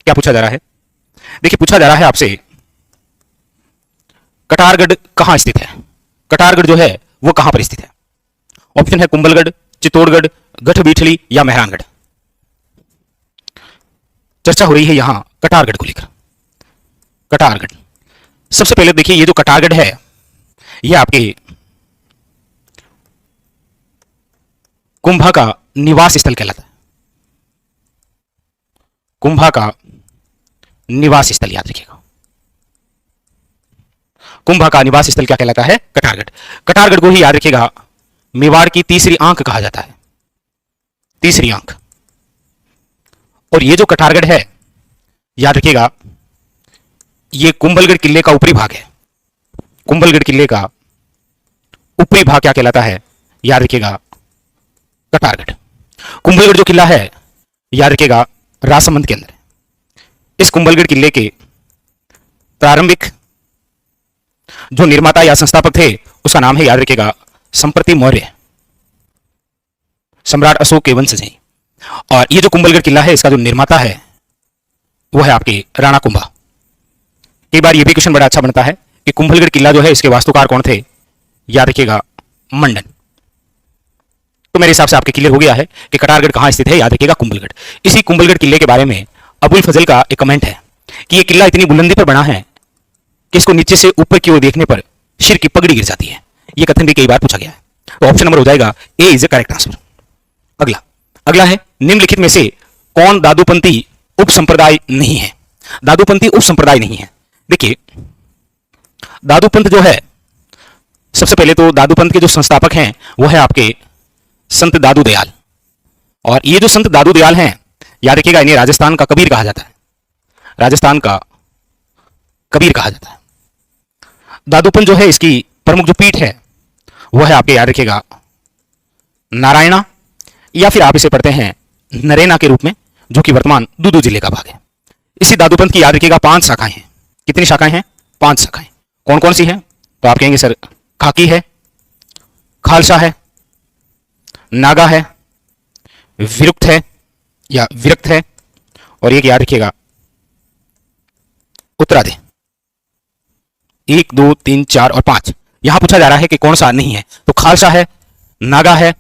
क्या पूछा जा रहा है? देखिए, पूछा जा रहा है आपसे कटारगढ़ कहां स्थित है। कटारगढ़ जो है वो कहां पर स्थित है? ऑप्शन है कुंभलगढ़, चित्तौड़गढ़, गढ़बीठली या मेहरानगढ़। चर्चा हो रही है यहां कटारगढ़ को लेकर। कटारगढ़, सबसे पहले देखिए ये जो कटारगढ़ है ये आपके कुंभा का निवास स्थल कहलाता है। कुंभा का निवास स्थल याद रखिएगा। कुंभा का निवास स्थल क्या कहलाता है? कटारगढ़। कटारगढ़ को ही याद रखिएगा मेवाड़ की तीसरी आंख कहा जाता है। तीसरी आंख। और ये जो कटारगढ़ है याद रखिएगा ये कुंभलगढ़ किले का ऊपरी भाग है। कुंभलगढ़ किले का ऊपरी भाग क्या कहलाता है? याद रखिएगा कटारगढ़। कुंभलगढ़ जो किला है याद रखिएगा राजसमंद के अंदर है। इस कुंभलगढ़ किले के प्रारंभिक जो निर्माता या संस्थापक थे उसका नाम है याद रखिएगा संप्रति मौर्य। सम्राट अशोक के वंशज हैं। और ये जो कुंभलगढ़ किला है इसका जो निर्माता है वो है आपके राणा कुंभा। कई बार ये भी क्वेश्चन बड़ा अच्छा बनता है कि कुंभलगढ़ किला जो है इसके वास्तुकार कौन थे? याद रखिएगा मंडन। तो मेरे हिसाब से आपके क्लियर हो गया है कि कटारगढ़ कहां स्थित है। याद रखिएगा कुंभलगढ़। इसी कुंभलगढ़ किले के बारे में अबुल फजल का एक कमेंट है कि यह किला इतनी बुलंदी पर बना है कि इसको नीचे से ऊपर की ओर देखने पर सिर की पगड़ी गिर जाती है। यह कथन भी कई बार पूछा गया है। तो ऑप्शन नंबर हो जाएगा A is the correct answer. अगला है निम्नलिखित में से कौन दादूपंथी उप संप्रदाय नहीं है? दादूपंथी उप संप्रदाय नहीं है। देखिए दादूपंथ जो है, सबसे पहले तो दादूपंथ के जो संस्थापक हैं वो है आपके संत दादू दयाल। और ये जो संत दादू दयाल हैं याद रखिएगा इन्हें राजस्थान का कबीर कहा जाता है। राजस्थान का कबीर कहा जाता है। दादूपंथ जो है इसकी प्रमुख जो पीठ है वो है आपके याद रखिएगा नारायणा या फिर आप इसे पढ़ते हैं नरेना के रूप में, जो कि वर्तमान दूदू जिले का भाग है। इसी दादूपंथ की याद रखिएगा 5 शाखाएं हैं। कितनी शाखाएं हैं? 5 शाखाएं। कौन कौन सी हैं? तो आप कहेंगे सर खाकी है, खालसा है, नागा है, विरुक्त है या विरक्त है, और एक याद रखिएगा उत्तरादे। 1 2 3 4 और 5। यहां पूछा जा रहा है कि कौन सा नहीं है। तो खालसा है, नागा है,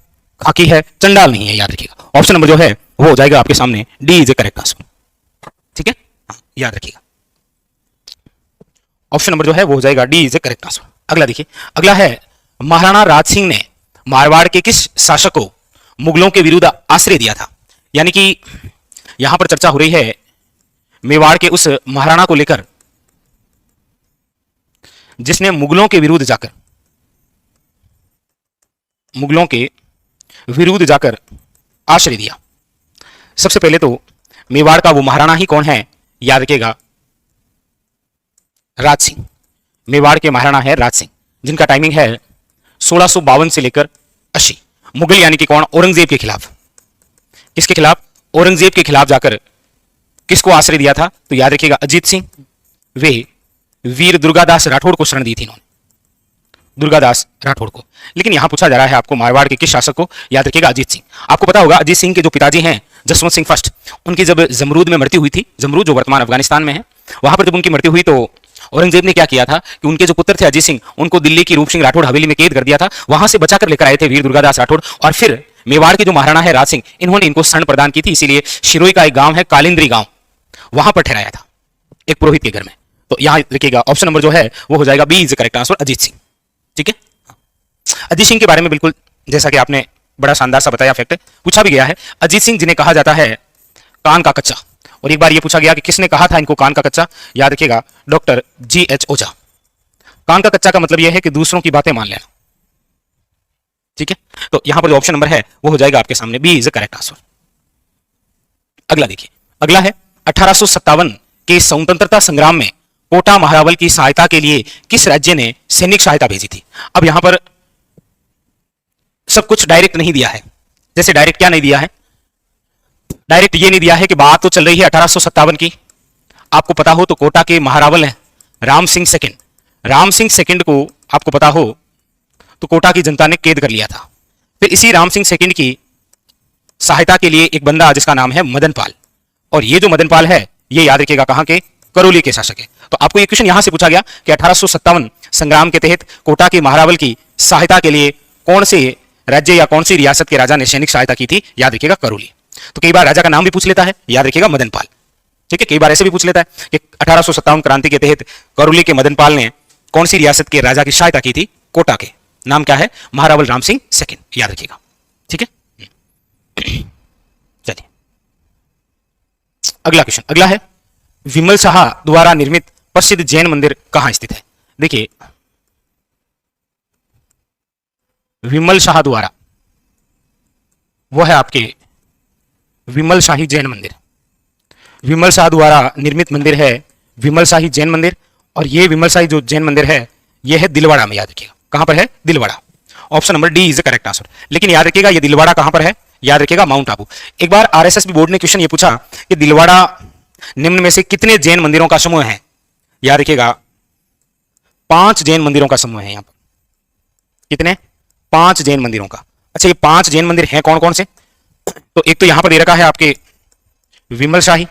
खाकी है, चंडाल नहीं है। याद रखिएगा ऑप्शन नंबर जो है वो हो जाएगा आपके सामने D is the correct answer. ठीक है, याद रखिएगा ऑप्शन नंबर जो है वो हो जाएगा D is the correct answer. अगला देखिए, अगला है महाराणा राज सिंह ने मारवाड़ के किस शासक को मुगलों के विरुद्ध आश्रय दिया था? यानी कि यहां पर चर्चा हो रही है मेवाड़ के उस महाराणा को लेकर जिसने मुगलों के विरुद्ध जाकर आश्रय दिया। सबसे पहले तो मेवाड़ का वो महाराणा ही कौन है? याद रखिएगा राज सिंह। मेवाड़ के महाराणा है राज सिंह, जिनका टाइमिंग है 1652 से लेकर 80। मुगल यानी कि कौन? औरंगजेब के खिलाफ। किसके खिलाफ? औरंगजेब के खिलाफ जाकर किसको आश्रय दिया था? तो याद रखिएगा अजीत सिंह। वे वीर दुर्गादास राठौड़ को शरण दी थी इन्होंने, दुर्गादास राठौड़ को। लेकिन यहां पूछा जा रहा है आपको मारवाड़ के किस शासक को? याद रखिएगा अजीत सिंह। आपको पता होगा अजीत सिंह के जो पिताजी हैं जसवंत सिंह फर्स्ट, उनकी जब जमरूद में मृत्यु हुई थी, जमरूद जो वर्तमान अफगानिस्तान में है, वहां पर जब उनकी मृत्यु हुई तो औरंगजेब ने क्या किया था कि उनके जो पुत्र थे अजीत सिंह, उनको दिल्ली की रूप सिंह राठौड़ हवेली में कैद कर दिया था। वहां से बचाकर लेकर आए थे वीर दुर्गादास राठौड़, और फिर मेवाड़ के जो महाराणा है राज सिंह, इन्होंने इनको शरण प्रदान की थी। इसीलिए शिरोई का एक गांव है कालिंद्री गांव, वहां पर ठहराया था एक पुरोहित के घर में। तो यहां लिखिएगा ऑप्शन नंबर जो है वो हो जाएगा B is correct answer, Ajit Singh. ठीक है, अजीत सिंह के बारे में बिल्कुल जैसा कि आपने बड़ा शानदार सा बताया फैक्ट पूछा भी गया है। अजीत सिंह जिन्हें कहा जाता है कान का कच्चा, और एक बार ये पूछा गया कि किसने कहा था इनको कान का कच्चा? याद रखिएगा डॉक्टर GH ओझा। कान का कच्चा का मतलब यह है कि दूसरों की बातें मान लेना। ठीक है, तो यहां पर जो ऑप्शन नंबर है वो हो जाएगा आपके सामने बी इज करेक्ट आंसर। अगला देखिए, अगला है 1857 के स्वतंत्रता संग्राम में कोटा महारावल की सहायता के लिए किस राज्य ने सैनिक सहायता भेजी थी? अब यहां पर सब कुछ डायरेक्ट नहीं दिया है। जैसे डायरेक्ट क्या नहीं दिया है? डायरेक्ट ये नहीं दिया है कि बात तो चल रही है 1857 की, आपको पता हो तो कोटा के महारावल हैं राम सिंह सेकंड। राम सिंह सेकंड को आपको पता हो तो कोटा की जनता ने कैद कर लिया था। फिर इसी राम सिंह सेकंड की सहायता के लिए एक बंदा जिसका नाम है मदन पाल, और ये जो मदन पाल है ये याद रखिएगा कहां के, करौली के शासक है। तो आपको ये क्वेश्चन यहां से पूछा गया कि 1857 संग्राम के तहत कोटा के महारावल की सहायता के लिए कौन से राज्य या कौन सी रियासत के राजा ने सैनिक सहायता की थी, याद रखिएगा करौली। तो कई बार राजा का नाम भी पूछ लेता है, याद रखिएगा मदनपाल। ठीक है, कई बार ऐसे भी पूछ लेता है कि 1857 क्रांति के तहत करौली के मदनपाल ने कौन सी रियासत के राजा की सहायता की थी, कोटा के। नाम क्या है, महारावल राम सिंह सेकंड, याद रखिएगा। ठीक है, चलिए अगला क्वेश्चन। अगला है विमल शाह द्वारा निर्मित प्रसिद्ध जैन मंदिर कहां स्थित है। देखिए विमल शाह द्वारा, वो है आपके विमल शाही जैन मंदिर। विमल शाह द्वारा निर्मित मंदिर है विमल शाही जैन मंदिर। और ये विमल शाही जो जैन मंदिर है ये है दिलवाड़ा में, याद रखिएगा। कहां पर है, Dilwara. Option number D is the correct answer. लेकिन याद रखिएगा ये दिलवाड़ा कहां पर है, याद रखिएगा माउंट आबू। एक बार आरएसएस बोर्ड ने क्वेश्चन ये पूछा कि दिलवाड़ा निम्न में से कितने जैन मंदिरों का समूह है, याद रखिएगा 5 जैन मंदिरों का समूह है। यहां पर कितने, 5 जैन मंदिरों का। अच्छा ये 5 जैन मंदिर हैं कौन कौन से, तो एक तो यहां पर दे रखा है आपके विमल शाही,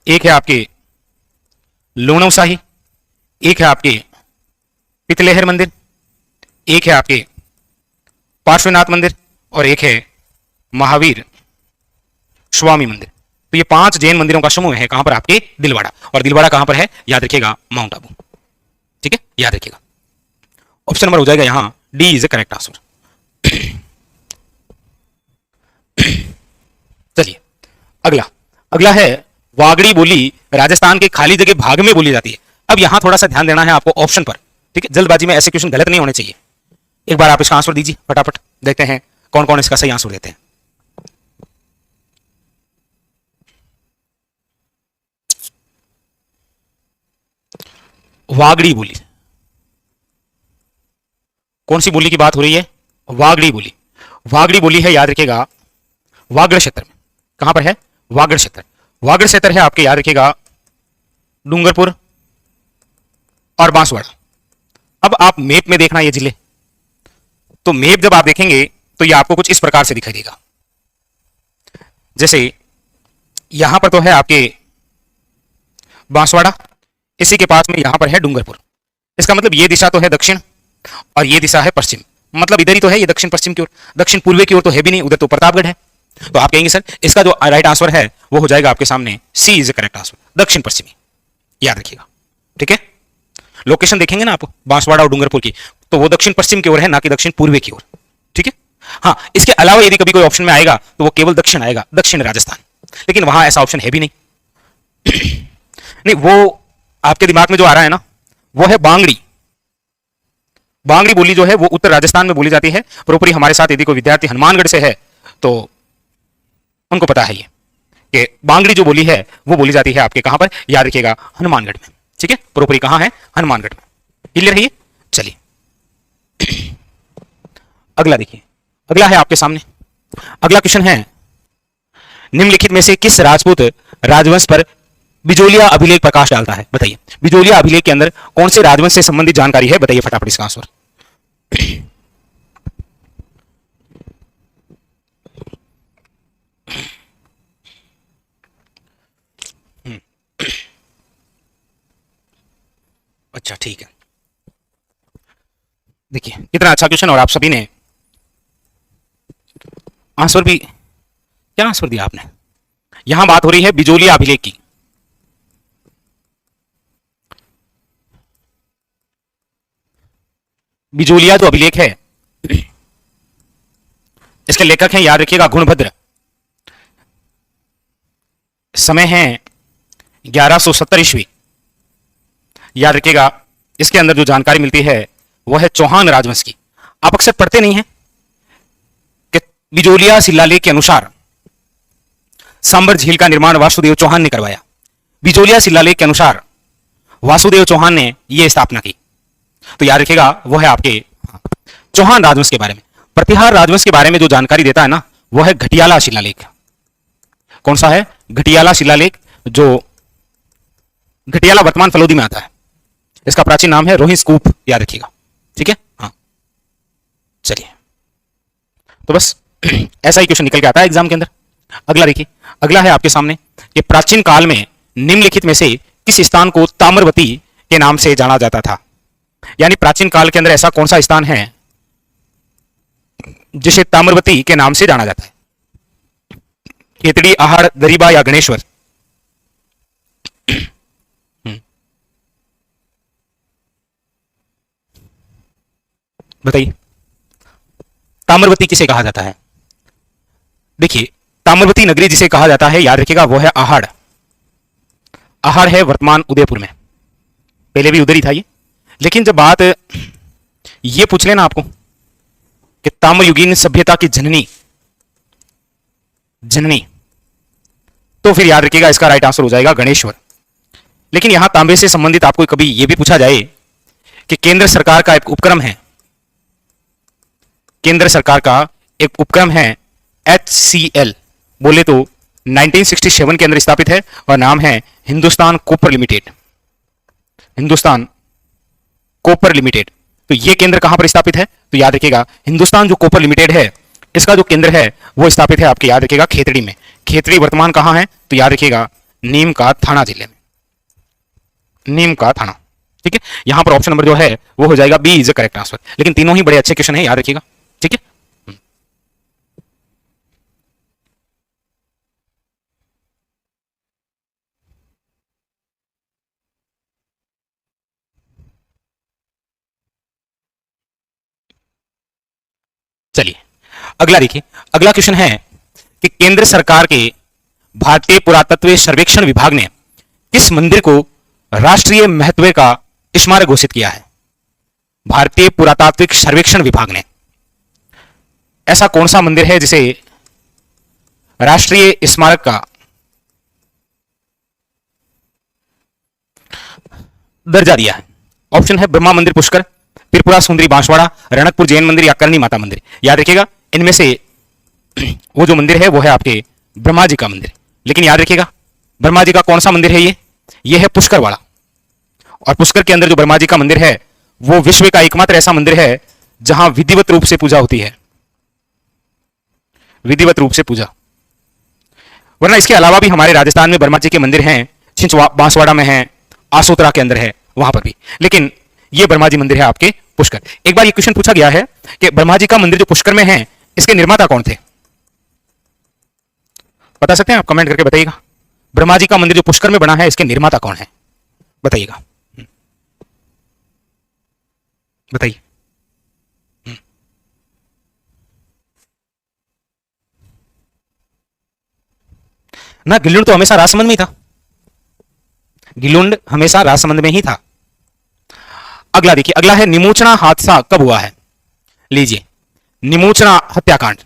एक है आपके लूणव शाही, एक है आपके पितलेहर मंदिर, एक है आपके पार्श्वनाथ मंदिर और एक है महावीर स्वामी मंदिर। तो ये 5 जैन मंदिरों का समूह है कहां पर, आपके दिलवाड़ा। और दिलवाड़ा कहां पर है, याद रखिएगा माउंट आबू। ठीक है, याद रखिएगा। ऑप्शन नंबर हो जाएगा यहां D is the correct answer. चलिए अगला है वागड़ी बोली राजस्थान के खाली जगह भाग में बोली जाती है। अब यहां थोड़ा सा ध्यान देना है आपको ऑप्शन पर। ठीक है, जल्दबाजी में ऐसे क्वेश्चन गलत नहीं होने चाहिए। एक बार आप इसका आंसर दीजिए फटाफट, देखते हैं कौन कौन इसका सही आंसर देते हैं। वागड़ी बोली, कौन सी बोली की बात हो रही है, वागड़ी बोली। वागड़ी बोली है, याद रखिएगा वागड़ क्षेत्र में। कहां पर है, वागड़ क्षेत्र। वागड़ क्षेत्र है आपके, याद रखिएगा डूंगरपुर और बांसवाड़ा। अब आप मैप में देखना ये जिले, तो मैप जब आप देखेंगे तो ये आपको कुछ इस प्रकार से दिखाई देगा। जैसे यहां पर तो है आपके बांसवाड़ा, इसी के पास में यहां पर है डूंगरपुर। इसका मतलब ये दिशा तो है दक्षिण और ये दिशा है पश्चिम, मतलब इधर ही तो है ये दक्षिण पश्चिम की ओर। दक्षिण पूर्वी की ओर तो है भी नहीं, उधर तो प्रतापगढ़ है। तो आप कहेंगे सर इसका जो राइट आंसर है वो हो जाएगा आपके सामने सी इज करेक्ट आंसर, दक्षिण पश्चिमी, याद रखिएगा। ठीक है, लोकेशन देखेंगे ना आप बांसवाड़ा और डूंगरपुर की, तो वो दक्षिण पश्चिम की ओर है, ना कि दक्षिण पूर्वी की ओर। ठीक है, हाँ इसके अलावा यदि कभी कोई ऑप्शन में आएगा तो वो केवल दक्षिण आएगा, दक्षिण राजस्थान, लेकिन वहां ऐसा ऑप्शन है भी नहीं। नहीं, वो आपके दिमाग में जो आ रहा है ना वो है बांगड़ी। बांगड़ी बोली जो है वो उत्तर राजस्थान में बोली जाती है। प्रोपरी हमारे साथ यदि कोई विद्यार्थी हनुमानगढ़ से है तो उनको पता है ये कि बांगड़ी जो बोली है वो बोली जाती है आपके कहां पर, याद रखिएगा हनुमानगढ़ में। ठीक है, प्रोपरी कहां है, हनुमानगढ़ में। क्लियर है ये। चलिए अगला देखिए, अगला है आपके सामने। अगला क्वेश्चन है निम्नलिखित में से किस राजपूत राजवंश पर बिजोलिया अभिलेख प्रकाश डालता है, बताइए। बिजोलिया अभिलेख के अंदर कौन से राजवंश से संबंधित जानकारी है, बताइए फटाफट इसका आंसर। अच्छा ठीक है, देखिए कितना अच्छा क्वेश्चन, और आप सभी ने आंसर भी, क्या आंसर दिया आपने। यहां बात हो रही है बिजोलिया अभिलेख की। बिजोलिया जो अभिलेख है इसके लेखक हैं, याद रखिएगा गुणभद्र। समय है 1170 ईस्वी, याद रखिएगा। इसके अंदर जो जानकारी मिलती है वह है चौहान राजवंश की। आप अक्सर पढ़ते नहीं हैं कि बिजोलिया शिलालेख के अनुसार सांबर झील का निर्माण वासुदेव चौहान ने करवाया। बिजोलिया शिलालेख के अनुसार वासुदेव चौहान ने यह स्थापना की। तो याद रखिएगा वो है आपके चौहान राजवंश के बारे में। प्रतिहार राजवंश के बारे में जो जानकारी देता है ना वो है घटियाला शिलालेख। कौन सा है, घटियाला शिलालेख, जो घटियाला वर्तमान फलोदी में आता है। इसका प्राचीन नाम है रोहिस्कूप, याद रखिएगा। ठीक है, हाँ चलिए, तो बस ऐसा ही क्वेश्चन निकल के आता है एग्जाम के अंदर। अगला देखिए, अगला है आपके सामने कि प्राचीन काल में निम्नलिखित में से किस स्थान को ताम्रवती के नाम से जाना जाता था? यानी प्राचीन काल के अंदर ऐसा कौन सा स्थान है जिसे ताम्रवती के नाम से जाना जाता है? खेतड़ी, आहड़, दरीबा या गणेश्वर? बताइए, ताम्रवती किसे कहा जाता है? देखिए, ताम्रवती नगरी जिसे कहा जाता है, याद रखिएगा, वो है आहड़। आहड़ है वर्तमान उदयपुर में, पहले भी उधर ही था ये। लेकिन जब बात ये पूछ लेना आपको कि ताम्रयुगीन सभ्यता की जननी, तो फिर याद रखिएगा इसका राइट आंसर हो जाएगा गणेश्वर। लेकिन यहां तांबे से संबंधित आपको कभी यह भी पूछा जाए कि केंद्र सरकार का एक उपक्रम है, केंद्र सरकार का एक उपक्रम है HCL, बोले तो 1967 के अंदर स्थापित है और नाम है Hindustan copper limited. Hindustan copper limited. तो यह केंद्र कहां पर स्थापित है? तो याद रखिएगा, हिंदुस्तान जो कॉपर लिमिटेड है, इसका जो केंद्र है वो स्थापित है आपके, याद रखिएगा, खेतड़ी में। खेतड़ी वर्तमान कहां है? तो याद रखिएगा, नीम का थाना जिले में, नीम का थाना। ठीक है, यहां पर ऑप्शन नंबर जो है वो हो जाएगा B is the correct answer. लेकिन तीनों ही बड़े अच्छे क्वेश्चन है, याद रखिएगा। ठीक है, चलिए अगला देखिए। अगला क्वेश्चन है कि केंद्र सरकार के भारतीय पुरातत्व सर्वेक्षण विभाग ने किस मंदिर को राष्ट्रीय महत्व का स्मारक घोषित किया है? भारतीय पुरातात्विक सर्वेक्षण विभाग ने ऐसा कौन सा मंदिर है जिसे राष्ट्रीय स्मारक का दर्जा दिया है? ऑप्शन है ब्रह्मा मंदिर पुष्कर, त्रिपुरा सुंदरी बांसवाड़ा, रणकपुर जैन मंदिर या करनी माता मंदिर। याद रखिएगा, इनमें से वो जो मंदिर है वो है आपके ब्रह्मा जी का मंदिर। लेकिन याद रखिएगा, ब्रह्मा जी का कौन सा मंदिर है? ये है पुष्कर वाला। और पुष्कर के अंदर जो ब्रह्मा जी का मंदिर है वो विश्व का एकमात्र ऐसा मंदिर है जहां विधिवत रूप से पूजा होती है, विधिवत रूप से पूजा। वरना इसके अलावा भी हमारे राजस्थान में ब्रह्मा जी के मंदिर हैं, छिंच बांसवाड़ा में है, आसोतरा के अंदर है, वहां पर भी। लेकिन ये ब्रह्मा जी मंदिर है आपके पुष्कर। एक बार ये क्वेश्चन पूछा गया है कि ब्रह्मा जी का मंदिर जो पुष्कर में है, इसके निर्माता कौन थे? बता सकते हैं आप? कमेंट करके बताइएगा। ब्रह्मा जी का मंदिर जो पुष्कर में बना है, इसके निर्माता कौन है? बताइएगा, बताइए। ना, गिलुंड तो हमेशा राजसमंद में ही था, गिलुंड हमेशा राजसमंद में ही था। अगला देखिए, अगला है निमोचना हादसा कब हुआ है? लीजिए, निमोचना हत्याकांड।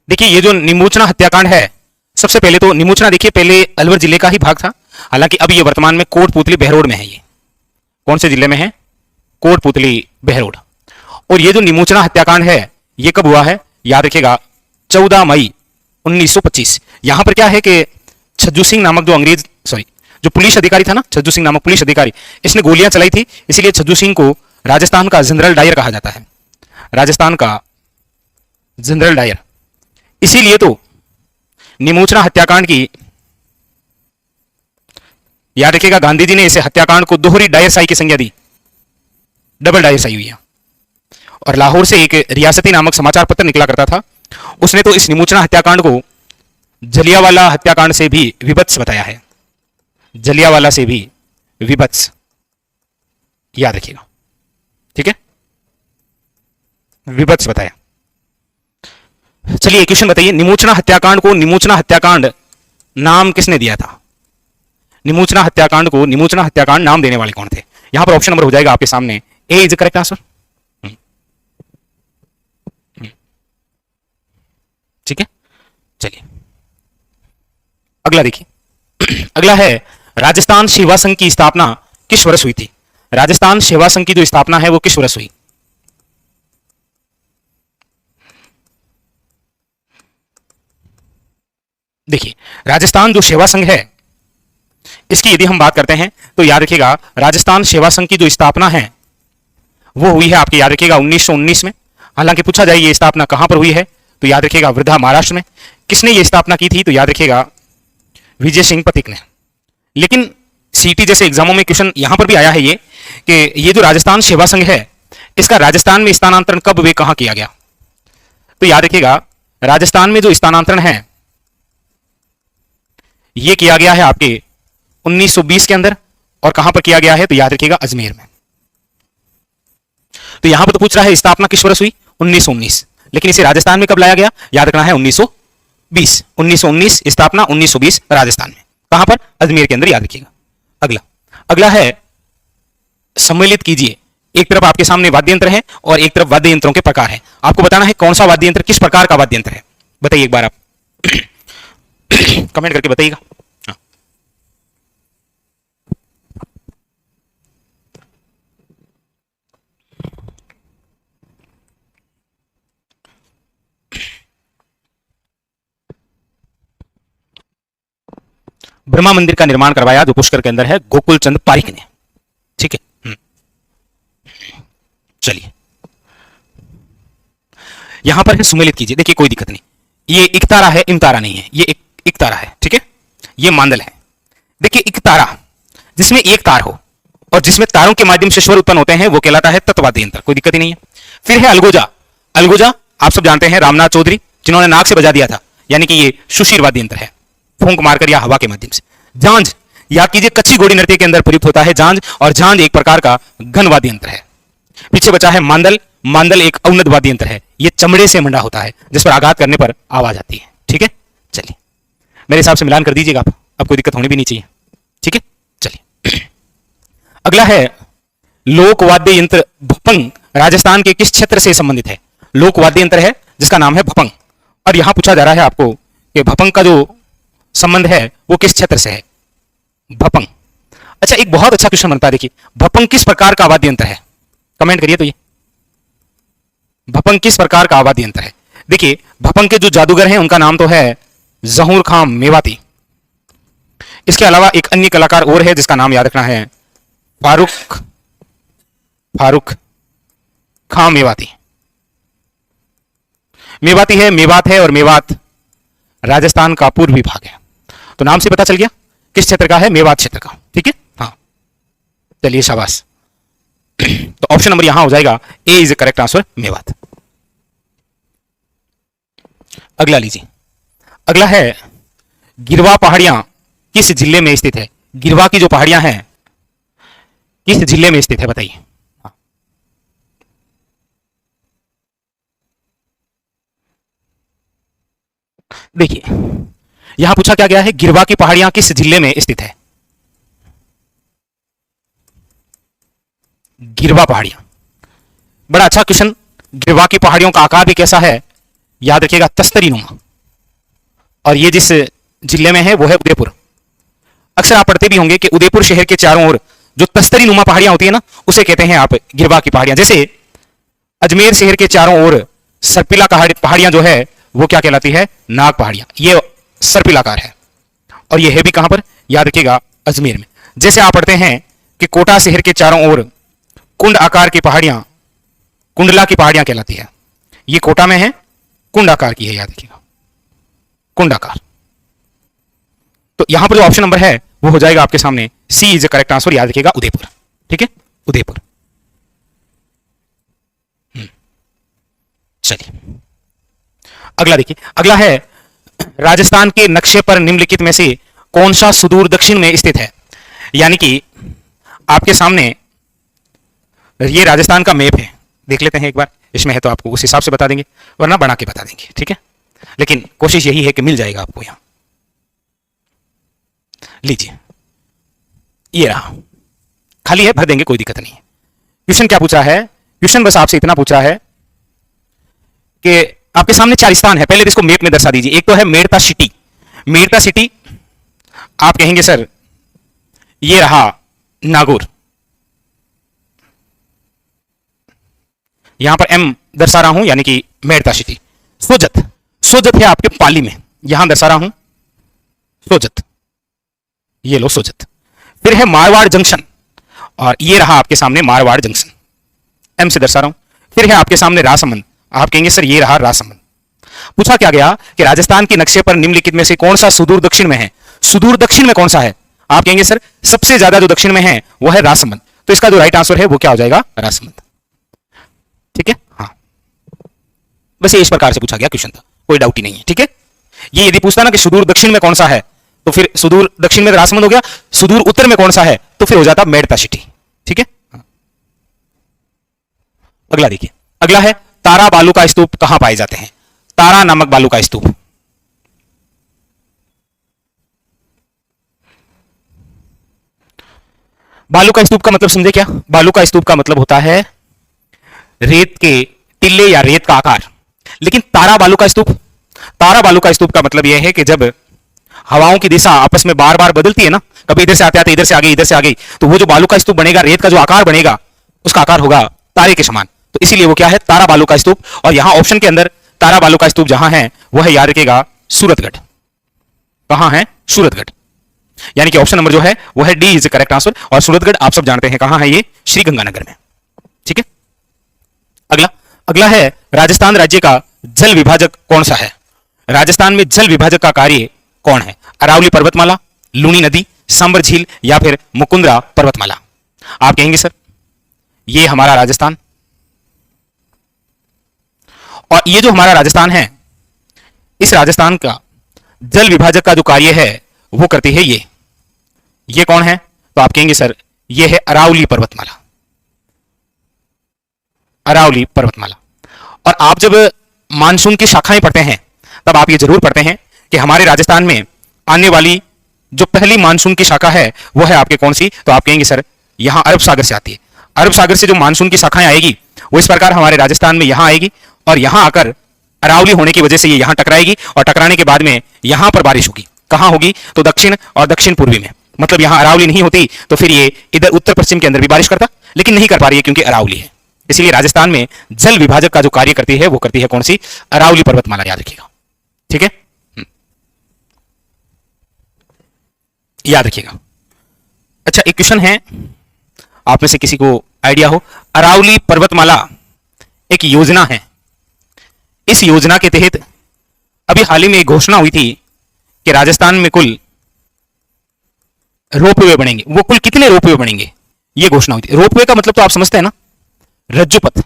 देखिए, ये जो निमोचना हत्याकांड है, सबसे पहले तो निमोचना देखिए पहले अलवर जिले का ही भाग था। हालांकि अब ये वर्तमान में कोटपुतली बहरोड में है। ये कौन से जिले में है? कोटपुतली बहरोड। और ये जो निमोचना हत्याकांड है, ये कब हुआ है? याद रखिएगा, 14 मई 1925। यहां पर क्या है कि छज्जू सिंह नामक जो पुलिस अधिकारी था ना, छज्जू सिंह नामक पुलिस अधिकारी, इसने गोलियां चलाई थी। इसीलिए छज्जू सिंह को राजस्थान का जनरल डायर कहा जाता है, राजस्थान का जनरल डायर। इसीलिए तो निमोचना हत्याकांड की, याद रखिएगा, गांधी जी ने इसे हत्याकांड को दोहरी डायरशाही की संज्ञा दी, डबल डायरशाही हुई है। और लाहौर से एक रियासती नामक समाचार पत्र निकला करता था, उसने तो इस निमोचना हत्याकांड को जलियांवाला हत्याकांड से भी विभत्स बताया है, जलियांवाला से भी विभत्स। याद रखिएगा, ठीक है, विभत्स बताया। चलिए क्वेश्चन बताइए, निमोचना हत्याकांड को निमोचना हत्याकांड नाम किसने दिया था? निमोचना हत्याकांड को निमोचना हत्याकांड नाम देने वाले कौन थे? यहां पर ऑप्शन नंबर हो जाएगा आपके सामने, ए इज करेक्ट आंसर। ठीक है, चलिए अगला देखिए। अगला है राजस्थान सेवा संघ की स्थापना किस वर्ष हुई थी? राजस्थान सेवा संघ की जो स्थापना है वो किस वर्ष हुई? देखिए, राजस्थान जो सेवा संघ है, इसकी यदि हम बात करते हैं तो याद रखिएगा, राजस्थान सेवा संघ की जो स्थापना है वो हुई है आपकी, याद रखिएगा, 1919 में। हालांकि पूछा जाए ये स्थापना कहां पर हुई है, तो याद रखिएगा वर्धा महाराष्ट्र में। किसने ये स्थापना की थी? तो याद रखिएगा विजय सिंह पथिक ने। लेकिन सीटी जैसे एग्जामों में क्वेश्चन यहां पर भी आया है ये कि ये जो राजस्थान सेवा संघ है इसका राजस्थान में स्थानांतरण कब वे कहां किया गया? तो याद रखिएगा राजस्थान में जो स्थानांतरण है ये किया गया है आपके 1920 के अंदर। और कहां पर किया गया है? तो याद रखिएगा अजमेर में। तो यहां पर तो पूछ रहा है स्थापना किस वर्ष हुई? 1919। लेकिन इसे राजस्थान में कब लाया गया? याद रखना है 1920। 1919 स्थापना, 1920 राजस्थान में। कहां पर? अजमेर के अंदर, याद रखिएगा। अगला है सम्मिलित कीजिए। एक तरफ आपके सामने वाद्य यंत्र है और एक तरफ वाद्य यंत्रों के प्रकार है। आपको बताना है कौन सा वाद्य यंत्र किस प्रकार का वाद्य यंत्र है। बताइए एक बार आप कमेंट करके बताइएगा। हाँ। ब्रह्मा मंदिर का निर्माण करवाया जो पुष्कर के अंदर है, गोकुल चंद पारिक ने। ठीक है, चलिए यहां पर है सुमेलित कीजिए। देखिए कोई दिक्कत नहीं, ये इकतारा है, इमतारा नहीं है, ये इकतारा है। ठीक है, ये मांदल है। देखिए इकतारा जिसमें एक तार हो और जिसमें तारों के माध्यम से स्वर उत्पन्न होते हैं वो कहलाता है तत्वाद्य यंत्र, कोई दिक्कत ही नहीं है। फिर है अलगोजा। अलगोजा आप सब जानते हैं रामनाथ चौधरी जिन्होंने नाक से बजा दिया था, यानी कि ये सुशीर वाद्य यंत्र है, फूंक मारकर या हवा के माध्यम से। झांझ, याद कीजिए कच्ची घोड़ी नृत्य के अंदर प्रयुक्त होता है झांझ, और झांझ एक प्रकार का घन वाद्य यंत्र है। पीछे बचा है मांदल। मांदल एक अवनत वाद्य यंत्र है, ये चमड़े से मंडा होता है जिस पर आघात करने पर आवाज आती है। ठीक है, चलिए मेरे हिसाब से मिलान कर दीजिएगा आप, अब कोई दिक्कत होनी भी नहीं चाहिए। ठीक है, चलिए अगला है लोक वाद्य यंत्र भपंग राजस्थान के किस क्षेत्र से संबंधित है? लोक वाद्य यंत्र है जिसका नाम है भपंग, और यहां पूछा जा रहा है आपको कि भपंग का जो संबंध है वो किस क्षेत्र से है? भपंग। अच्छा, एक बहुत अच्छा क्वेश्चन बनता है, देखिए भपंग किस प्रकार का वाद्य यंत्र है? कमेंट करिए तो ये भपंग किस प्रकार का वाद्य यंत्र है? देखिए भपंग के जो जादूगर हैं उनका नाम तो है जहूर खान मेवाती। इसके अलावा एक अन्य कलाकार और है जिसका नाम याद रखना है फारूक खां मेवाती। मेवाती है, मेवात है, और मेवात राजस्थान का पूर्वी भाग है। तो नाम से पता चल गया किस क्षेत्र का है, मेवात क्षेत्र का। ठीक है, हाँ चलिए शाबाश। तो ऑप्शन नंबर यहां हो जाएगा A is the correct answer, Mewat. अगला लीजिए, अगला है गिरवा पहाड़ियां किस जिले में स्थित है? गिरवा की जो पहाड़ियां हैं किस जिले में स्थित है बताइए। देखिए यहां पूछा क्या गया है, गिरवा की पहाड़ियां किस जिले में स्थित है? गिरवा पहाड़ियां, बड़ा अच्छा क्वेश्चन। गिरवा की पहाड़ियों का आकार भी कैसा है? याद रखिएगा तस्तरी नुमा, और ये जिस जिले में है वो है उदयपुर। अक्सर आप पढ़ते भी होंगे कि उदयपुर शहर के चारों ओर जो तस्तरी नुमा पहाड़ियां होती है ना, उसे कहते हैं आप गिरवा की पहाड़ियां। जैसे अजमेर शहर के चारों ओर सर्पिला पहाड़ियां जो है वो क्या कहलाती है? नाग पहाड़ियां। ये सर्पिलाकार है, और ये है भी कहां पर? याद रखिएगा अजमेर में। जैसे आप पढ़ते हैं कि कोटा शहर के चारों ओर कुंड आकार की पहाड़ियां कुंडला की पहाड़ियां कहलाती है। ये कोटा में है, कुंड आकार की है, याद रखिएगा कुंड आकार। तो यहां पर जो ऑप्शन नंबर है वो हो जाएगा आपके सामने सी इज द करेक्ट आंसर, याद रखिएगा उदयपुर। ठीक है, उदयपुर। चलिए अगला देखिए, अगला है राजस्थान के नक्शे पर निम्नलिखित में से कौन सा सुदूर दक्षिण में स्थित है? यानी कि आपके सामने ये राजस्थान का मैप है, देख लेते हैं एक बार, इसमें है तो आपको उस हिसाब से बता देंगे, वरना बना के बता देंगे। ठीक है, लेकिन कोशिश यही है कि मिल जाएगा आपको। यहां लीजिए, ये रहा, खाली है, भर देंगे, कोई दिक्कत नहीं है। क्वेश्चन क्या पूछा है? क्वेश्चन बस आपसे इतना पूछा है कि आपके सामने 4 स्थान है, पहले तो इसको मैप में दर्शा दीजिए। एक तो है मेड़ता सिटी। मेड़ता सिटी आप कहेंगे सर ये रहा नागौर, यहां पर एम दर्शा रहा हूं, यानी कि मेड़ता सिटी। सोजत, सोजत है आपके पाली में, यहां दर्शा रहा हूं सोजत, ये लो सोजत। फिर है मारवाड़ जंक्शन, और ये रहा आपके सामने मारवाड़ जंक्शन, एम से दर्शा रहा हूं। फिर है आपके सामने राजसमंद, आप कहेंगे सर ये रहा राजसमंद। पूछा क्या गया कि राजस्थान के नक्शे पर निम्नलिखित में से कौन सा सुदूर दक्षिण में है। सुदूर दक्षिण में कौन सा है? आप कहेंगे सर सबसे ज्यादा जो दक्षिण में है वो है राजसमंद, तो इसका जो राइट आंसर है वो क्या हो जाएगा? राजसमंद। ठीक है, हाँ, बस ये इस प्रकार से पूछा गया क्वेश्चन था, कोई डाउट ही नहीं है। ठीक है, ये यदि पूछता ना कि सुदूर दक्षिण में कौन सा है, तो फिर सुदूर दक्षिण में राजसमंद हो गया, सुदूर उत्तर में कौन सा है तो फिर हो जाता मेड़ता सिटी। ठीक है, अगला देखिए, अगला है तारा बालू का स्तूप कहां पाए जाते हैं? तारा नामक बालू का स्तूप। बालू का स्तूप का मतलब समझे क्या? बालू का स्तूप का मतलब होता है रेत के टिल्ले या रेत का आकार। लेकिन तारा बालू का स्तूप, तारा बालू का स्तूप का मतलब यह है कि जब हवाओं की दिशा आपस में बार बार बदलती है ना, कभी इधर से आते आते इधर से आ गई, इधर से आ गई, तो वो जो बालू का स्तूप बनेगा, रेत का जो आकार बनेगा, उसका आकार होगा तारे के समान। तो इसीलिए वो क्या है? तारा बालू का स्तूप। और यहां ऑप्शन के अंदर तारा बालू का स्तूप जहां है वो है, याद रखिएगा, सूरतगढ़। कहां है? सूरतगढ़। यानी कि ऑप्शन नंबर जो है वो है डी इज करेक्ट आंसर। और सूरतगढ़ आप सब जानते हैं कहां है, ये श्री गंगानगर में। ठीक है, अगला, अगला है राजस्थान राज्य का जल विभाजक कौन सा है? राजस्थान में जल विभाजक का कार्य कौन है? अरावली पर्वतमाला, लूनी नदी, सांबर झील या फिर मुकुंदरा पर्वतमाला। आप कहेंगे सर ये हमारा राजस्थान, और ये जो हमारा राजस्थान है, इस राजस्थान का जल विभाजक का जो कार्य है वो करती है ये कौन है? तो आप कहेंगे सर ये है अरावली पर्वतमाला, अरावली पर्वतमाला। और आप जब मानसून की शाखाएं पढ़ते हैं तब आप ये जरूर पढ़ते हैं कि हमारे राजस्थान में आने वाली जो पहली मानसून की शाखा है वो है आपके कौन सी? तो आप कहेंगे सर यहां अरब सागर से आती है। अरब सागर से जो मानसून की शाखाएं आएगी वो इस प्रकार हमारे राजस्थान में यहां आएगी, और यहां आकर अरावली होने की वजह से ये यहां टकराएगी, और टकराने के बाद में यहां पर बारिश होगी। कहां होगी? तो दक्षिण और दक्षिण पूर्वी में। मतलब यहां अरावली नहीं होती तो फिर ये इधर उत्तर पश्चिम के अंदर भी बारिश करता, लेकिन नहीं कर पा रही है क्योंकि अरावली है। इसलिए राजस्थान में जल विभाजक का जो कार्य करती है वो करती है कौन सी? अरावली पर्वतमाला, याद रखिएगा। ठीक है, याद रखिएगा। अच्छा, एक क्वेश्चन है, आप में से किसी को आइडिया हो, अरावली पर्वतमाला एक योजना है, इस योजना के तहत अभी हाल ही में एक घोषणा हुई थी कि राजस्थान में कुल रोपवे बनेंगे। वो कुल कितने रोपवे बनेंगे ये घोषणा हुई थी। रोपवे का मतलब तो आप समझते हैं ना, रज्जुपथ,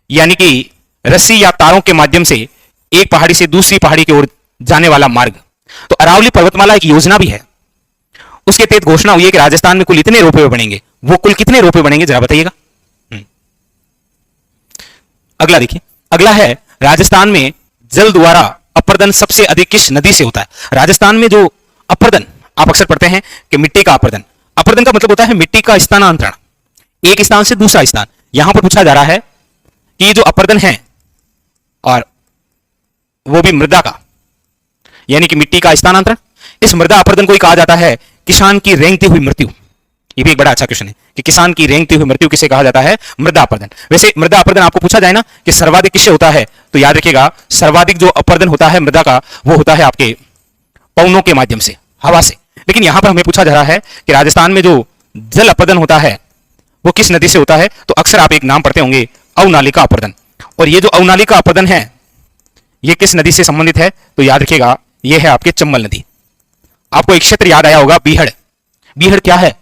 यानी कि रस्सी या तारों के माध्यम से एक पहाड़ी से दूसरी पहाड़ी की ओर जाने वाला मार्ग। तो अरावली पर्वतमाला एक योजना भी है, उसके तहत घोषणा हुई है कि राजस्थान में कुल इतने रोपवे बनेंगे। वो कुल कितने रोपवे बनेंगे जरा बताइएगा। अगला देखिए, अगला है राजस्थान में जल द्वारा अपर्दन सबसे अधिक किस नदी से होता है? राजस्थान में जो अपर्दन आप अक्सर पढ़ते हैं कि मिट्टी का अपर्दन, अपर्दन का मतलब होता है मिट्टी का स्थानांतरण एक स्थान से दूसरा स्थान। यहां पर पूछा जा रहा है कि ये जो अपर्दन है, और वो भी मृदा का, यानी कि मिट्टी का स्थानांतरण, इस मृदा अपर्दन को ही कहा जाता है किसान की रेंगती हुई मृत्यु। ये भी एक बड़ा अच्छा क्वेश्चन है कि किसान की रेंगती हुई मृत्यु किसे कहा जाता है? मृदा अपर्दन। वैसे मृदा अपर्दन आपको पूछा जाए ना कि सर्वाधिक किससे होता है, तो याद रखिएगा सर्वाधिक जो अपर्दन होता है मृदा का वो होता है आपके पवनों के माध्यम से, हवा से। लेकिन यहां पर हमें पूछा जा रहा है कि राजस्थान में जो जल अपर्दन होता है वो किस नदी से होता है? तो अक्सर आप एक नाम पढ़ते होंगे, अवनालिका अपर्दन। और ये जो अवनालिका अपर्दन है ये किस नदी से संबंधित है? तो याद रखिएगा ये है आपके चंबल नदी। आपको एक क्षेत्र याद आया होगा, बीहड़। बीहड़ क्या है?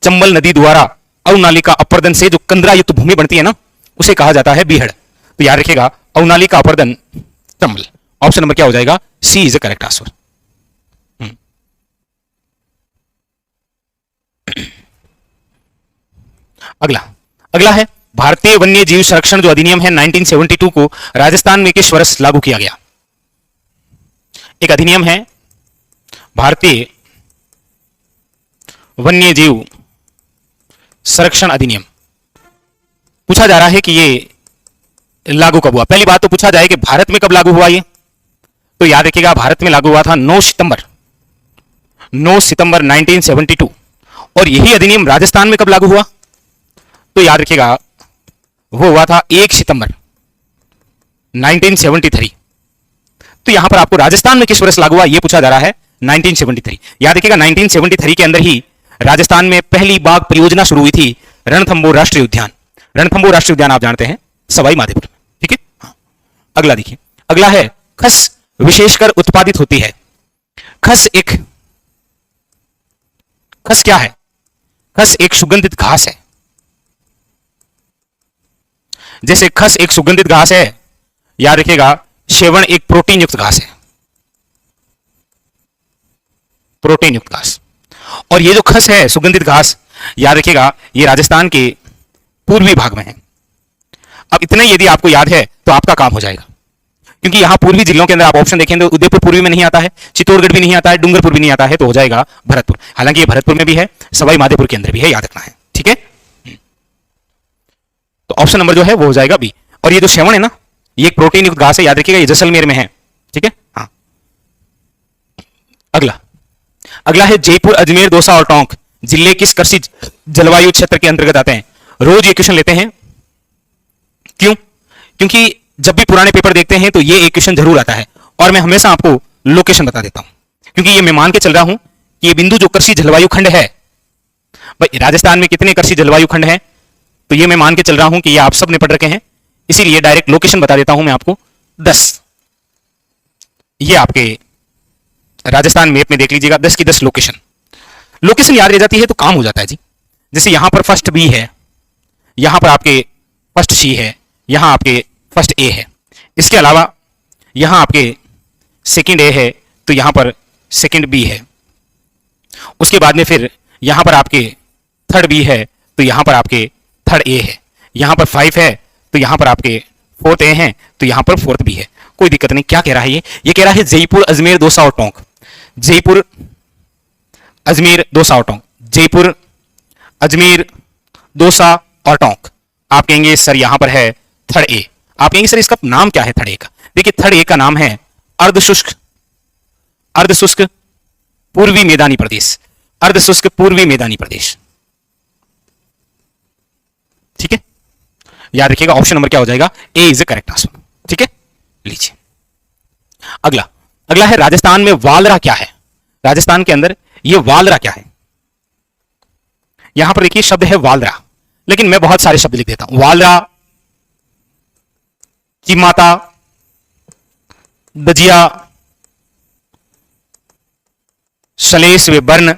चंबल नदी द्वारा अवनालिका अपर्दन से जो कंदरायुक्त भूमि बनती है ना, उसे कहा जाता है बीहड़। तो याद रखिएगा अवनालिका अपर्दन चंबल। ऑप्शन नंबर क्या हो जाएगा? सी इज द करेक्ट आंसर। अगला, अगला है भारतीय वन्य जीव संरक्षण जो अधिनियम है 1972 को राजस्थान में किस वर्ष लागू किया गया? एक अधिनियम है भारतीय वन्य जीव संरक्षण अधिनियम। पूछा जा रहा है कि ये लागू कब हुआ। पहली बात तो पूछा जाए कि भारत में कब लागू हुआ ये, तो याद रखिएगा भारत में लागू हुआ था 9 सितंबर 1972। और यही अधिनियम राजस्थान में कब लागू हुआ? तो याद रखिएगा वो हुआ था 1 सितंबर 1973। तो यहां पर आपको राजस्थान में किस वर्ष लागू हुआ ये पूछा जा रहा है, 1973। याद रखिएगा 1973 के अंदर ही राजस्थान में पहली बाघ परियोजना शुरू हुई थी, रणथंबोर राष्ट्रीय उद्यान। रणथंबोर राष्ट्रीय उद्यान आप जानते हैं सवाई माधोपुर में। ठीक है, हाँ। अगला देखिए, अगला है खस विशेषकर उत्पादित होती है। खस क्या है? खस एक सुगंधित घास है। जैसे खस एक सुगंधित घास है, याद रखिएगा शेवण एक प्रोटीन युक्त घास है, प्रोटीन युक्त घास। और ये जो खस है सुगंधित घास, याद रखिएगा ये राजस्थान के पूर्वी भाग में है। अब इतना यदि आपको याद है तो आपका काम हो जाएगा, क्योंकि यहां पूर्वी जिलों के अंदर आप ऑप्शन देखें तो उदयपुर पूर्वी में नहीं आता है, चित्तौड़गढ़ भी नहीं आता है, डूंगरपुर भी नहीं आता है, तो हो जाएगा भरतपुर। हालांकि ये भरतपुर में भी है, सवाई माधोपुर के अंदर भी है, याद रखना है, ठीक है। तो ऑप्शन नंबर जो है वो हो जाएगा बी। और ये जो शेवण है ना, ये एक प्रोटीन युक्त घास है, याद रखिएगा ये जैसलमेर में है, ठीक है। हाँ, अगला है जयपुर, अजमेर, दौसा और टोंक जिले किस कृषि जलवायु क्षेत्र के अंतर्गत आते हैं? रोज ये क्वेश्चन लेते हैं। क्यों? क्योंकि जब भी पुराने पेपर देखते हैं तो ये एक क्वेश्चन जरूर आता है, और मैं हमेशा आपको लोकेशन बता देता हूं, क्योंकि ये मैं मान के चल रहा हूं कि ये बिंदु जो कृषि जलवायु खंड है, भाई राजस्थान में कितने कृषि जलवायु खंड है, तो ये मैं मान के चल रहा हूं कि ये आप सब ने पढ़ रखे हैं, इसीलिए डायरेक्ट लोकेशन बता देता हूं मैं आपको 10। ये आपके राजस्थान मैप में देख लीजिएगा, 10 की 10 लोकेशन याद रह जाती है तो काम हो जाता है जी। जैसे यहां पर फर्स्ट बी है, यहां पर आपके फर्स्ट सी है, यहां आपके फर्स्ट ए है, इसके अलावा यहां आपके सेकंड ए है, तो यहां पर सेकंड बी है। उसके बाद में फिर यहां पर आपके थर्ड बी है, तो यहां पर आपके थर्ड ए है। यहां पर 5 है, तो यहां पर आपके फोर्थ ए है, तो यहां पर फोर्थ बी है। कोई दिक्कत नहीं। क्या कह रहा है ये कह रहा है जयपुर, अजमेर, दौसा और टोंक। जयपुर, अजमेर, दौसा और टोंक। जयपुर, अजमेर, दौसा और टोंक। आप कहेंगे सर यहां पर है थर्ड ए। आप कहेंगे सर इसका नाम क्या है थर्ड ए का? देखिए थर्ड ए का नाम है अर्धशुष्क पूर्वी मैदानी प्रदेश। अर्धशुष्क पूर्वी मैदानी प्रदेश, ठीक है। याद रखिएगा ऑप्शन नंबर क्या हो जाएगा? A is the correct answer, ठीक है। लीजिए अगला है राजस्थान में वालरा क्या है? राजस्थान के अंदर ये वालरा क्या है? यहां पर देखिए शब्द है वालरा, लेकिन मैं बहुत सारे शब्द लिख देता हूं। वालरा, चिमाता, दजिया, सलेस व बर्न,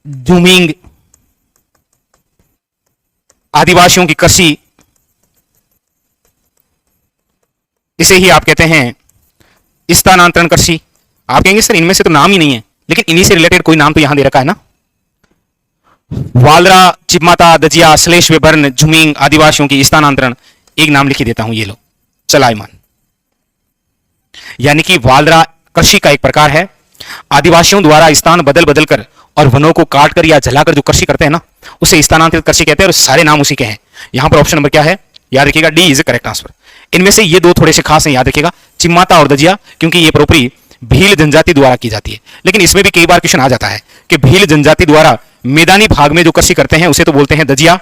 जूमिंग, आदिवासियों की कृषि, इसे ही आप कहते हैं स्थानांतरण कृषि। आप कहेंगे सर इनमें से तो नाम ही नहीं है, लेकिन इन्हीं से रिलेटेड कोई नाम तो यहां दे रखा है ना। वालरा, चिपमाता, दजिया, सलेश व बर्न, झुमिंग, आदिवासियों की स्थानांतरण, एक नाम लिख देता हूं, ये लो चलायमान। यानी कि वालरा कृषि का एक प्रकार है। आदिवासियों द्वारा स्थान बदल बदल कर और वनों को काट कर या जलाकर जो कृषि करते हैं ना, उसे स्थानांतरित कृषि कहते हैं, और सारे नाम उसी के हैं। यहां पर ऑप्शन नंबर क्या है? याद रखिएगा डी इज करेक्ट आंसर। इनमें से ये दो थोड़े से खास हैं, याद रखिएगा, चिम्माता और दजिया, क्योंकि ये प्रॉपर्टी भील जनजाति द्वारा की जाती है। लेकिन इसमें भी कई बार क्वेश्चन आ जाता है कि भील जनजाति द्वारा मैदानी भाग में जो कृषि करते हैं उसे तो बोलते हैं दजिया,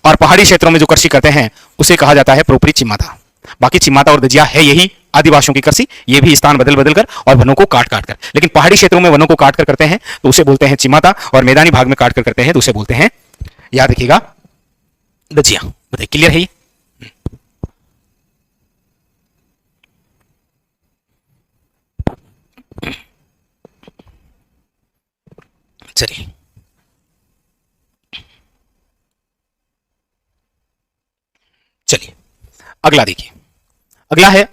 और पहाड़ी क्षेत्रों में जो कृषि करते हैं उसे कहा जाता है प्रॉपर्टी चिम्माता। बाकी चिम्माता और दजिया है यही आदिवासियों की कृषि, ये भी स्थान बदल बदल कर और वनों को काट काट कर। लेकिन पहाड़ी क्षेत्रों में वनों को काट कर करते हैं तो उसे बोलते हैं चिम्माता, और मैदानी भाग में काट कर करते हैं तो उसे बोलते हैं, याद रखिएगा, दजिया। बताइए क्लियर है ये? चलिए अगला देखिए। अगला है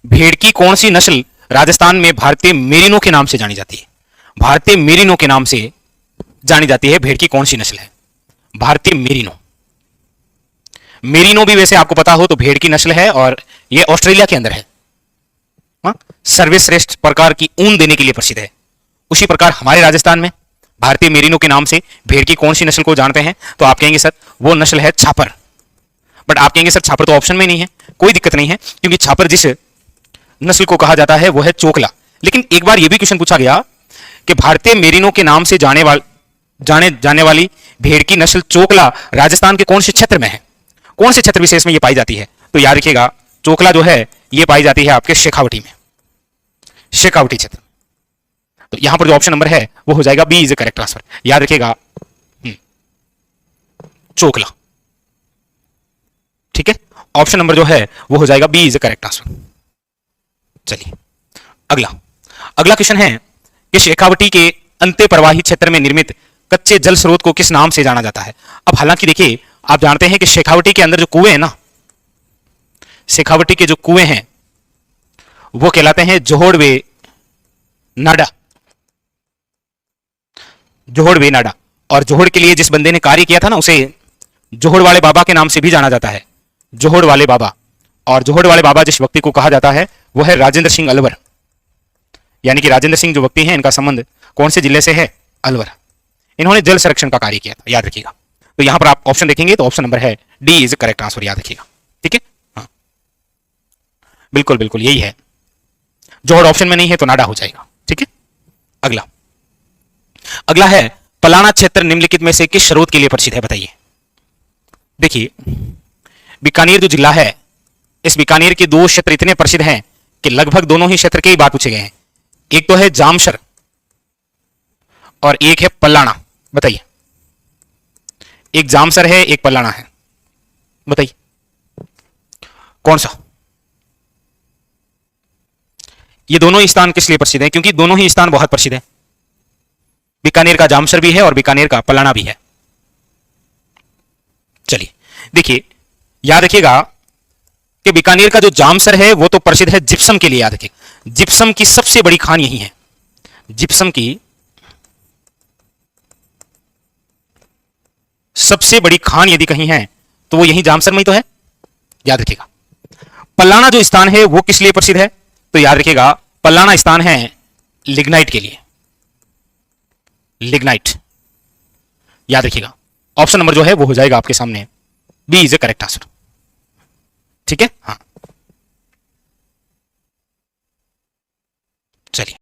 भेड़ की कौन सी नस्ल राजस्थान में भारतीय मेरिनो के नाम से जानी जाती है? भारतीय मेरिनो के नाम से जानी जाती है भेड़ की कौन सी नस्ल है? भारतीय मेरिनो। मेरिनो भी वैसे आपको पता हो तो भेड़ की नस्ल है, और यह ऑस्ट्रेलिया के अंदर है। सर्वश्रेष्ठ प्रकार की ऊन देने के लिए प्रसिद्ध है। उसी प्रकार हमारे राजस्थान में भारतीय मेरिनो के नाम से भेड़ की कौन सी नस्ल को जानते हैं? तो आप कहेंगे सर वो नस्ल है छापर। बट आप कहेंगे सर छापर तो ऑप्शन में नहीं है। कोई दिक्कत नहीं है, क्योंकि छापर जिस नस्ल को कहा जाता है वो है चोकला। लेकिन एक बार यह भी क्वेश्चन पूछा गया कि भारतीय मेरिनो के नाम से जाने जाने वाली भेड़ की नस्ल चोकला राजस्थान के कौन से क्षेत्र में है? कौन से क्षेत्र विशेष में यह पाई जाती है? तो याद रखिएगा चोकला जो है यह पाई जाती है आपके शेखावटी में, शेखावटी क्षेत्र। तो यहां पर जो ऑप्शन नंबर है वो हो जाएगा बी इज करेक्ट आंसर। याद रखिएगा चोकला, ठीक है। ऑप्शन नंबर जो है वो हो जाएगा बी इज करेक्ट आंसर। चलिए अगला अगला क्वेश्चन है कि शेखावटी के अंत्य प्रवाही क्षेत्र में निर्मित कच्चे जल स्रोत को किस नाम से जाना जाता है। अब हालांकि देखिए आप जानते हैं कि शेखावटी के अंदर जो कुएं हैं ना, शेखावटी के जो कुएं हैं वो कहलाते हैं जोहड़वे नाडा, जोहड़वे नाडा। और जोहड़ के लिए जिस बंदे ने कार्य किया था ना उसे जोहड़ वाले बाबा के नाम से भी जाना जाता है, जोहड़ वाले बाबा। और जोहड़ वाले बाबा जिस व्यक्ति को कहा जाता है वो है राजेंद्र सिंह अलवर, यानी कि राजेंद्र सिंह जो व्यक्ति हैं इनका संबंध कौन से जिले से है, अलवर। इन्होंने जल संरक्षण का कार्य किया था, याद रखिएगा। तो यहां पर आप ऑप्शन देखेंगे तो ऑप्शन नंबर है डी इज करेक्ट आंसर, याद रखिएगा। ठीक है, हाँ बिल्कुल बिल्कुल यही है, जोहड़ ऑप्शन में नहीं है तो नाडा हो जाएगा। ठीक है, अगला अगला है पलाना क्षेत्र निम्नलिखित में से किस स्रोत के लिए प्रसिद्ध है, बताइए। देखिए बीकानेर जो जिला है, इस बीकानेर के दो क्षेत्र इतने प्रसिद्ध हैं कि लगभग दोनों ही क्षेत्र के ही बात पूछे गए हैं। एक तो है जामसर और एक है पलाना, बताइए। एक जामसर है एक पलाना है, बताइए कौन सा। ये दोनों ही स्थान किस लिए प्रसिद्ध है, क्योंकि दोनों ही स्थान बहुत प्रसिद्ध है। बीकानेर का जामसर भी है और बीकानेर का पलाना भी है। चलिए देखिए याद रखिएगा कि बीकानेर का जो जामसर है वो तो प्रसिद्ध है जिप्सम के लिए, याद रखिएगा। जिप्सम की सबसे बड़ी खान यही है, जिप्सम की सबसे बड़ी खान यदि कहीं है तो वो यही जामसर में ही तो है, याद रखिएगा। पलाना जो स्थान है वो किस लिए प्रसिद्ध है, तो याद रखिएगा पलाना स्थान है लिग्नाइट के लिए, लिग्नाइट, याद रखिएगा। ऑप्शन नंबर जो है वो हो जाएगा आपके सामने B is a correct answer. ठीक है, हाँ चलिए